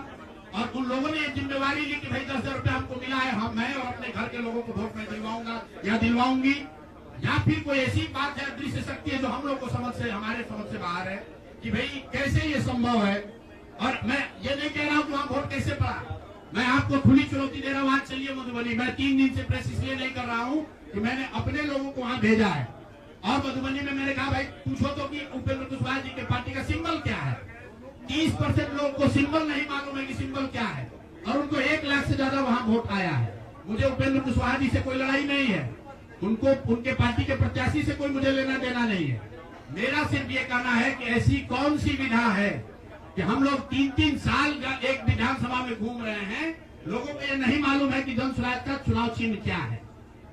Speaker 1: और उन लोगों ने जिम्मेवारी ली कि भाई 10,000 रुपया हमको मिला है, मैं और अपने घर के लोगों को वोट में दिलवाऊंगा या दिलवाऊंगी, या फिर कोई ऐसी बात है, दृश्य शक्ति है जो हम लोग को हमारे समझ से बाहर है कि भाई कैसे ये संभव है। और मैं ये नहीं कह रहा हूँ कि वहाँ वोट कैसे पड़ा, मैं आपको खुली चुनौती दे रहा हूँ, आज चलिए मधुबनी। मैं 3 दिन से प्रेस इसलिए नहीं कर रहा हूँ कि मैंने अपने लोगों को वहाँ भेजा है, और मधुबनी में मैंने कहा भाई पूछो तो कि उपेंद्र कुशवाहा जी के पार्टी का सिंबल क्या है। 30% लोगों को सिंबल नहीं मालूम है कि सिंबल क्या है, और उनको 1 लाख से ज्यादा वहाँ वोट आया है। मुझे उपेंद्र कुशवाहा जी से कोई लड़ाई नहीं है, उनको उनके पार्टी के प्रत्याशी से कोई मुझे लेना देना नहीं है। मेरा सिर्फ ये कहना है कि ऐसी कौन सी विधा है कि हम लोग 3-3 साल एक विधानसभा में घूम रहे हैं, लोगों को ये नहीं मालूम है कि जन स्वराज का चुनाव चिन्ह क्या है,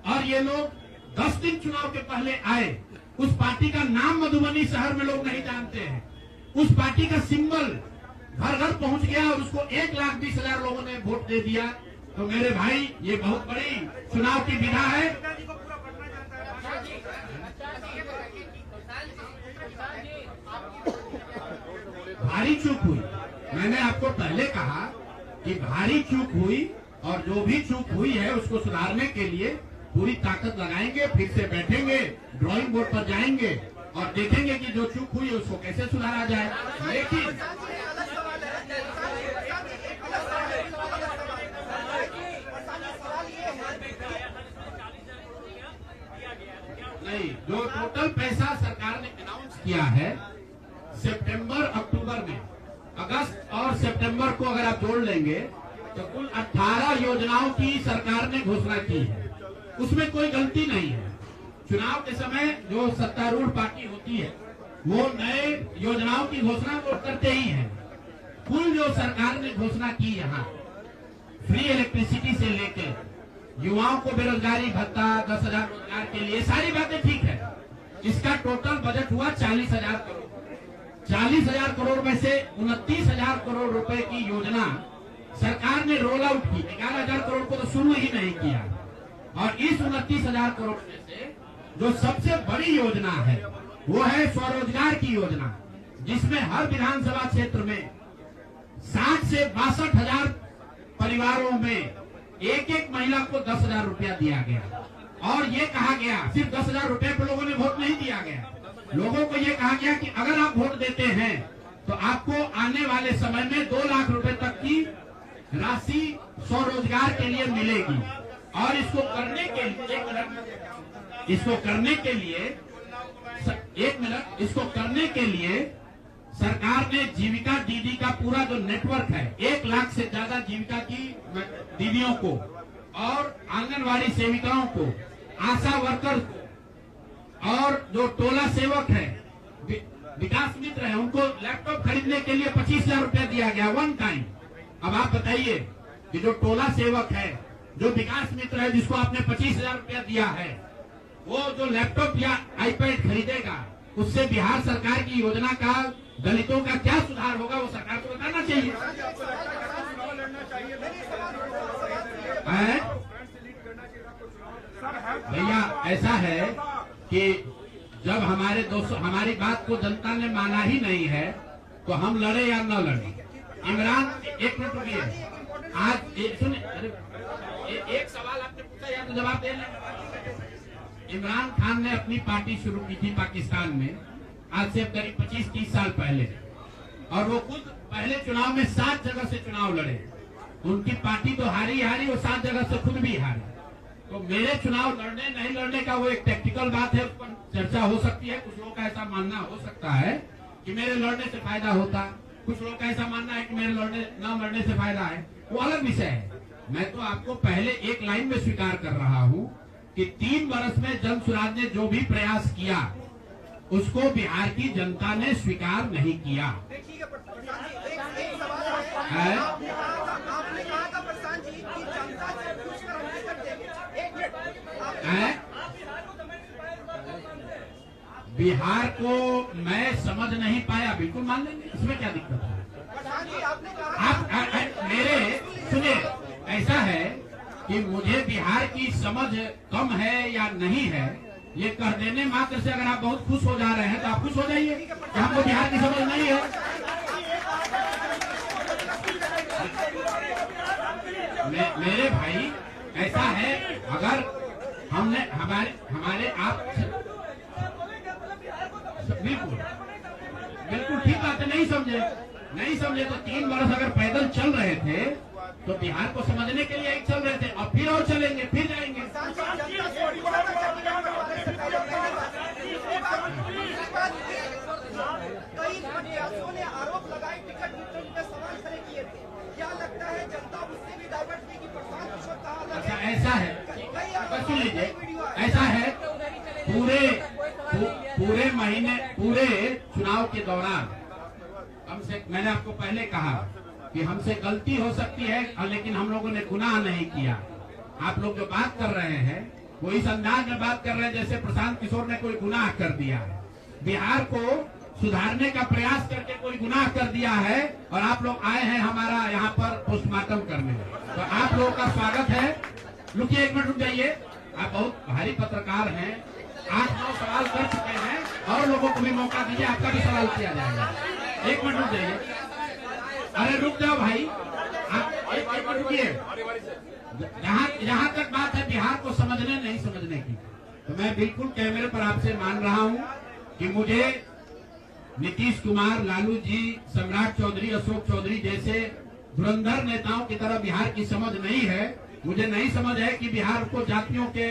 Speaker 1: और ये लोग 10 दिन चुनाव के पहले आए, उस पार्टी का नाम मधुबनी शहर में लोग नहीं जानते हैं, उस पार्टी का सिंबल घर घर पहुंच गया और उसको 1,20,000 लोगों ने वोट दे दिया। तो मेरे भाई ये बहुत बड़ी चुनाव की विधा है। भारी चूक हुई, मैंने आपको पहले कहा कि भारी चूक हुई, और जो भी चूक हुई है उसको सुधारने के लिए पूरी ताकत लगाएंगे, फिर से बैठेंगे, ड्राइंग बोर्ड पर जाएंगे और देखेंगे कि जो चूक हुई है उसको कैसे सुधारा जाए। लेकिन नहीं, जो टोटल पैसा सरकार ने अनाउंस किया है सितंबर अक्टूबर में, अगस्त और सितंबर को अगर आप जोड़ लेंगे तो कुल 18 योजनाओं की सरकार ने घोषणा की है, उसमें कोई गलती नहीं है। चुनाव के समय जो सत्तारूढ़ पार्टी होती है वो नए योजनाओं की घोषणा वो करते ही हैं। कुल जो सरकार ने घोषणा की यहाँ फ्री इलेक्ट्रिसिटी से लेकर युवाओं को बेरोजगारी भत्ता, 10,000 रोजगार के लिए, सारी बातें ठीक है। इसका टोटल बजट हुआ 40,000 करोड़। 40,000 करोड़ में से 29,000 करोड़ रुपए की योजना सरकार ने रोल आउट की। 11,000 करोड़ को तो शुरू ही नहीं किया, और इस 29,000 करोड़ में से जो सबसे बड़ी योजना है वो है स्वरोजगार की योजना, जिसमें हर विधानसभा क्षेत्र में 60 से 62,000 परिवारों में एक एक महिला को 10,000 रुपया दिया गया। और ये कहा गया सिर्फ 10,000 रुपए पर लोगों ने वोट नहीं दिया गया, लोगों को ये कहा गया कि अगर आप वोट देते हैं तो आपको आने वाले समय में 2 लाख रुपए तक की राशि स्वरोजगार के लिए मिलेगी। और इसको करने के लिए इसको करने के लिए सरकार ने जीविका दीदी का पूरा जो नेटवर्क है, 1 लाख से ज्यादा जीविका की दीदियों को और आंगनवाड़ी सेविकाओं को, आशा वर्कर को और जो टोला सेवक है, विकास मित्र है, उनको लैपटॉप खरीदने के लिए 25,000 रुपया दिया गया वन टाइम। अब आप बताइए कि जो टोला सेवक है, जो विकास मित्र है, जिसको आपने 25,000 रुपया दिया है, वो जो लैपटॉप या आईपैड खरीदेगा, उससे बिहार सरकार की योजना का दलितों का क्या सुधार होगा, वो सरकार को बताना चाहिए। भैया ऐसा है कि जब हमारी बात को जनता ने माना ही नहीं है तो हम लड़े या न लड़े। इमरान, एक मिनट रुकिए, आज सुनिए, एक सवाल आपने पूछा या तो जवाब दे लें। इमरान खान ने अपनी पार्टी शुरू की थी पाकिस्तान में, आज से करीब 25-30 साल पहले, और वो खुद पहले चुनाव में 7 जगह से चुनाव लड़े। उनकी पार्टी तो हारी, वो 7 जगह से खुद भी हारे। तो मेरे चुनाव लड़ने नहीं लड़ने का वो एक टेक्निकल बात है, उस पर चर्चा हो सकती है। कुछ लोगों का ऐसा मानना हो सकता है कि मेरे लड़ने से फायदा होता, कुछ लोगों का ऐसा मानना है कि मेरे न लड़ने से फायदा है, वो अलग विषय है। मैं तो आपको पहले एक लाइन में स्वीकार कर रहा हूँ कि 3 वर्ष में जन स्वराज ने जो भी प्रयास किया उसको बिहार की जनता ने स्वीकार नहीं किया। बिहार को मैं समझ नहीं पाया, बिल्कुल मान लेंगे, इसमें क्या दिक्कत है। आप मेरे सुनिए, ऐसा है कि मुझे बिहार की समझ कम है या नहीं है, ये कह देने मात्र से अगर आप बहुत खुश हो जा रहे हैं तो आप खुश हो जाइए कि हमको बिहार की समझ नहीं है। मेरे भाई ऐसा है, अगर हमने हमारे आप बिल्कुल ठीक बात है, नहीं समझे तो 3 वर्ष अगर पैदल चल रहे थे तो बिहार को समझने के लिए एक चल रहे थे, अब फिर और चलेंगे, फिर जाएंगे।
Speaker 4: कई प्रत्याशियों ने आरोप लगाए, टिकट वितरण पे सवाल खड़े किए थे। क्या लगता है जनता उससे भी डाइवर्ट की प्रशांत किशोर कहा?
Speaker 1: ऐसा है, सुन लीजिए, ऐसा है, पूरे महीने, पूरे चुनाव के दौरान मैंने आपको पहले कहा कि हमसे गलती हो सकती है, लेकिन हम लोगों ने गुनाह नहीं किया। आप लोग जो बात कर रहे हैं वो इस अंदाज में बात कर रहे हैं जैसे प्रशांत किशोर ने कोई गुनाह कर दिया है, बिहार को सुधारने का प्रयास करके कोई गुनाह कर दिया है, और आप लोग आए हैं हमारा यहाँ पर पोस्टमार्टम करने। तो आप लोगों का स्वागत है। रुकिए, 1 मिनट रुक जाइए, आप बहुत भारी पत्रकार हैं, 8-9 सवाल कर चुके हैं, और लोगों को भी मौका दीजिए, आपका भी सवाल किया जाएगा। 1 मिनट रुक जाइए, अरे रुक जाओ भाई, आप 1 मिनट रुकिए। जहाँ तक बात है बिहार को समझने नहीं समझने की, तो मैं बिल्कुल कैमरे पर आपसे मान रहा हूँ कि मुझे नीतीश कुमार, लालू जी, सम्राट चौधरी, अशोक चौधरी जैसे धुरंधर नेताओं की तरह बिहार की समझ नहीं है। मुझे नहीं समझ है कि बिहार को जातियों के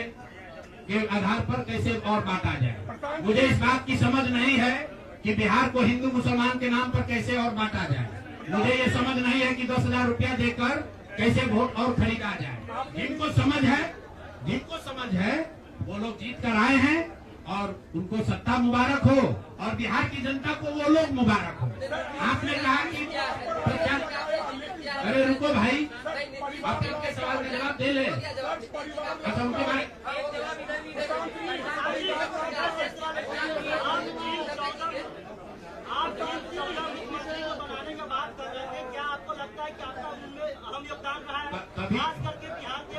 Speaker 1: आधार पर कैसे और बांटा जाए। मुझे इस बात की समझ नहीं है कि बिहार को हिंदू मुसलमान के नाम पर कैसे और बांटा जाए। मुझे ये समझ नहीं है कि 10,000 रुपया देकर कैसे वोट और खरीदा जाए। जिनको समझ है वो लोग जीत कर आए हैं, और उनको सत्ता मुबारक हो, और बिहार की जनता को वो लोग मुबारक हो। आपने कहा कि अरे रुको भाई, आप उनके सवाल का जवाब दे ले। अच्छा, उनके बारे
Speaker 3: बनाने का बात कर रहे थे, क्या आपको लगता है कि आपका उनमें अहम योगदान रहा है?
Speaker 1: कभी
Speaker 3: खास करके बिहार के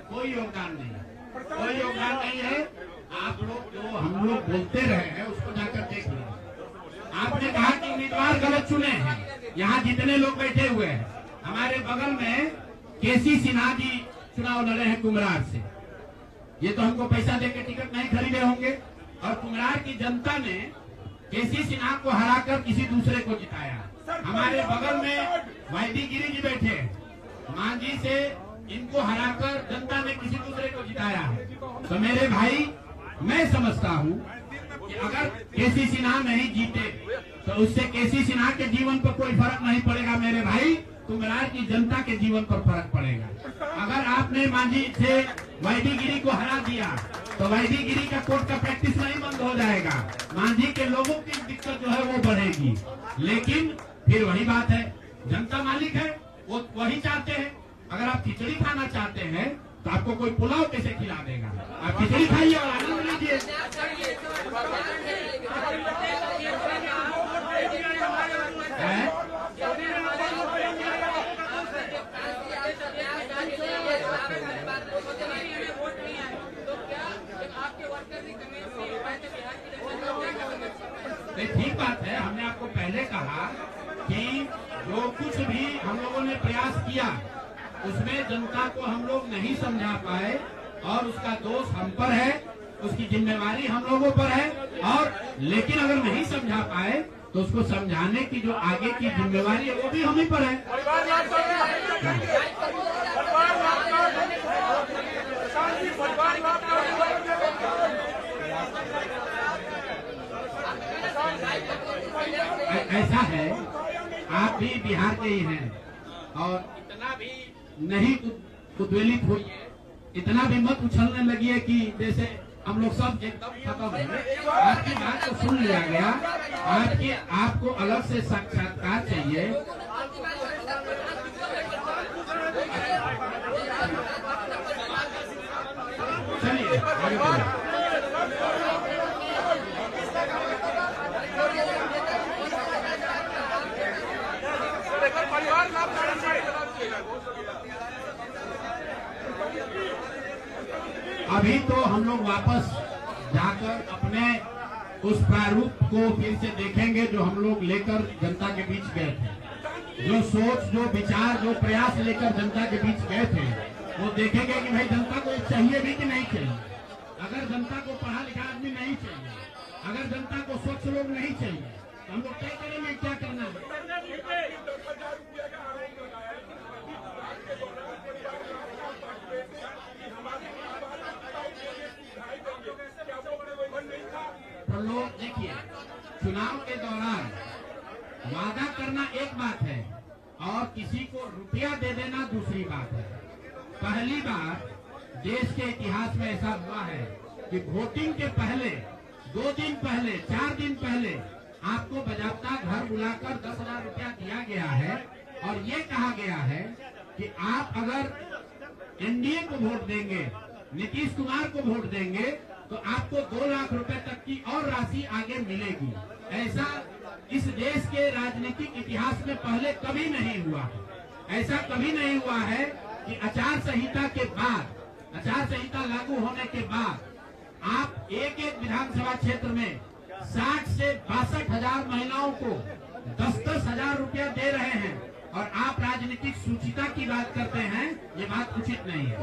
Speaker 1: कोई योगदान नहीं है। आप लोग जो हम लोग बोलते रहे हैं उसको जाकर देख लीजिए। आपने कहा कि उम्मीदवार गलत चुने हैं। यहाँ जितने लोग बैठे हुए हैं, हमारे बगल में केसी सिन्हा जी चुनाव लड़े हैं कुम्हरार से, ये तो हमको पैसा देके टिकट नहीं खरीदे होंगे। और कुम्हरार की जनता ने केसी सिन्हा को हराकर किसी दूसरे को जिताया। हमारे बगल में वैदी गिरी जी बैठे, मांझी से इनको हराकर जनता ने किसी दूसरे को जिताया है। तो मेरे भाई, मैं समझता हूँ कि अगर केसी सिन्हा नहीं जीते तो उससे केसी सिन्हा के जीवन पर कोई फर्क नहीं पड़ेगा मेरे भाई, कुम्हरार की जनता के जीवन पर फर्क पड़ेगा। अगर आपने मांझी से वैदी गिरी को हरा दिया तो वैदी गिरी का कोर्ट का प्रैक्टिस नहीं बंद हो जाएगा, मांझी के लोगों की दिक्कत जो है वो बढ़ेगी। लेकिन फिर वही बात है, जनता मालिक है, वो वही चाहते हैं। अगर आप खिचड़ी खाना चाहते हैं तो आपको कोई पुलाव कैसे खिला देगा? आप खिचड़ी खाइए और आनंद लीजिए। ठीक बात है, हमने आपको पहले कहा कि जो कुछ भी हम लोगों ने प्रयास किया उसमें जनता को हम लोग नहीं समझा पाए और उसका दोष हम पर है, उसकी जिम्मेवारी हम लोगों पर है। और लेकिन अगर नहीं समझा पाए तो उसको समझाने की जो आगे की जिम्मेवारी है वो भी हम ही पर है। ऐसा है, आप भी बिहार के ही हैं और इतना भी नहीं उद्वेलित हुई, इतना भी मत उछलने लगी है कि जैसे हम लोग सब एकदम खत्म है। आपकी बात को सुन लिया गया, आपको अलग से साक्षात्कार चाहिए। चलिए आगे बढ़िए। अभी तो हम लोग वापस जाकर अपने उस प्रारूप को फिर से देखेंगे जो हम लोग लेकर जनता के बीच गए थे। जो सोच, जो विचार, जो प्रयास लेकर जनता के बीच गए थे वो देखेंगे कि भाई जनता को चाहिए भी कि नहीं चाहिए। अगर जनता को पढ़ा लिखा आदमी नहीं चाहिए, अगर जनता को स्वच्छ लोग नहीं चाहिए तो हम लोग तय करेंगे क्या करना है। तो लोग देखिए, चुनाव के दौरान वादा करना एक बात है और किसी को रुपया दे देना दूसरी बात है। पहली बार देश के इतिहास में ऐसा हुआ है कि वोटिंग के पहले 2 दिन पहले, 4 दिन पहले आपको बजाबता घर बुलाकर 10,000 रुपया दिया गया है और ये कहा गया है कि आप अगर एनडीए को वोट देंगे, नीतीश कुमार को वोट देंगे तो आपको 2 लाख रुपए तक की और राशि आगे मिलेगी। ऐसा इस देश के राजनीतिक इतिहास में पहले कभी नहीं हुआ है। ऐसा कभी नहीं हुआ है कि आचार संहिता के बाद, आचार संहिता लागू होने के बाद आप एक विधानसभा क्षेत्र में 60 से 62,000 महिलाओं को 10-10 हजार रुपया दे रहे हैं और आप राजनीतिक सूचिता की बात करते हैं। ये बात उचित नहीं है।